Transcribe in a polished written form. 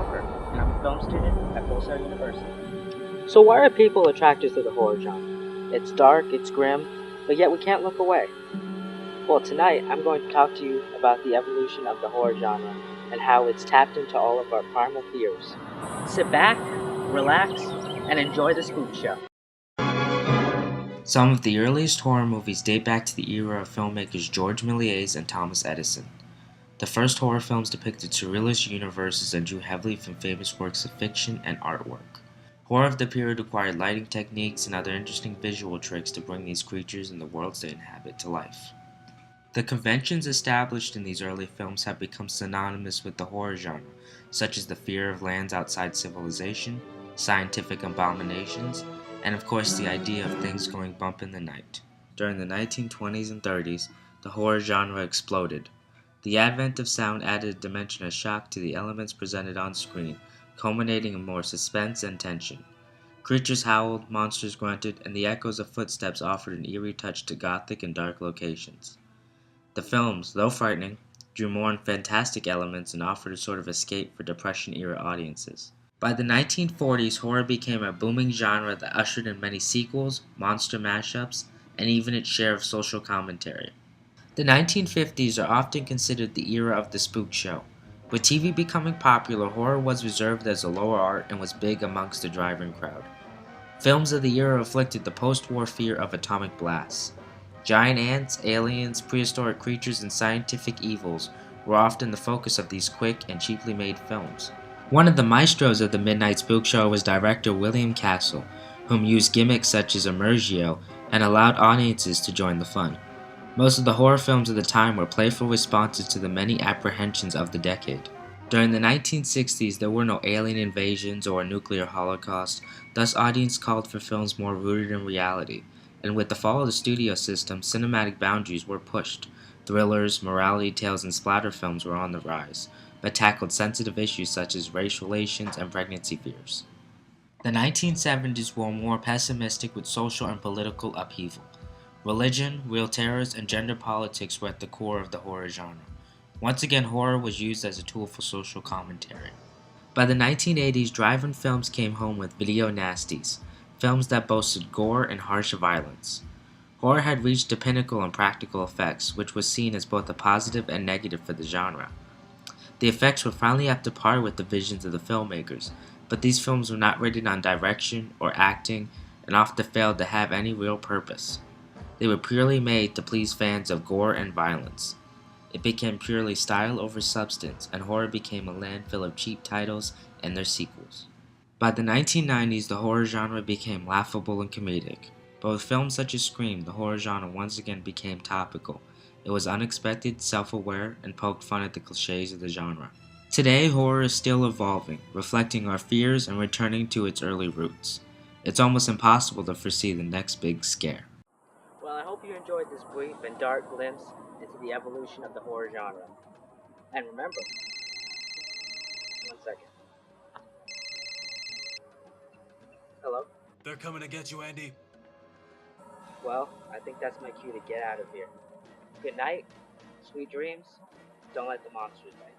Walker, and I'm a film student at Pulsar University. So why are people attracted to the horror genre? It's dark, it's grim, but yet we can't look away. Well, tonight I'm going to talk to you about the evolution of the horror genre and how it's tapped into all of our primal fears. Sit back, relax, and enjoy the Spook Show. Some of the earliest horror movies date back to the era of filmmakers George Méliès and Thomas Edison. The first horror films depicted surrealist universes and drew heavily from famous works of fiction and artwork. Horror of the period required lighting techniques and other interesting visual tricks to bring these creatures and the worlds they inhabit to life. The conventions established in these early films have become synonymous with the horror genre, such as the fear of lands outside civilization, scientific abominations, and of course the idea of things going bump in the night. During the 1920s and 30s, the horror genre exploded. The advent of sound added a dimension of shock to the elements presented on screen, culminating in more suspense and tension. Creatures howled, monsters grunted, and the echoes of footsteps offered an eerie touch to gothic and dark locations. The films, though frightening, drew more on fantastic elements and offered a sort of escape for Depression-era audiences. By the 1940s, horror became a booming genre that ushered in many sequels, monster mashups, and even its share of social commentary. The 1950s are often considered the era of the spook show. With TV becoming popular, horror was reserved as a lower art and was big amongst the drive-in crowd. Films of the era reflected the post-war fear of atomic blasts. Giant ants, aliens, prehistoric creatures, and scientific evils were often the focus of these quick and cheaply made films. One of the maestros of the Midnight Spook Show was director William Castle, whom used gimmicks such as immergio and allowed audiences to join the fun. Most of the horror films of the time were playful responses to the many apprehensions of the decade. During the 1960s, there were no alien invasions or a nuclear holocaust, thus audience called for films more rooted in reality. And with the fall of the studio system, cinematic boundaries were pushed. Thrillers, morality tales, and splatter films were on the rise, but tackled sensitive issues such as race relations and pregnancy fears. The 1970s were more pessimistic with social and political upheaval. Religion, real terrors, and gender politics were at the core of the horror genre. Once again, horror was used as a tool for social commentary. By the 1980s, drive-in films came home with video nasties, films that boasted gore and harsh violence. Horror had reached the pinnacle in practical effects, which was seen as both a positive and negative for the genre. The effects were finally up to par with the visions of the filmmakers, but these films were not rated on direction or acting and often failed to have any real purpose. They were purely made to please fans of gore and violence. It became purely style over substance, and horror became a landfill of cheap titles and their sequels. By the 1990s, the horror genre became laughable and comedic. But with films such as Scream, the horror genre once again became topical. It was unexpected, self-aware, and poked fun at the cliches of the genre. Today, horror is still evolving, reflecting our fears and returning to its early roots. It's almost impossible to foresee the next big scare. Well, I hope you enjoyed this brief and dark glimpse into the evolution of the horror genre. And remember, one second. Hello? They're coming to get you, Andy. Well, I think that's my cue to get out of here. Good night, sweet dreams, don't let the monsters bite.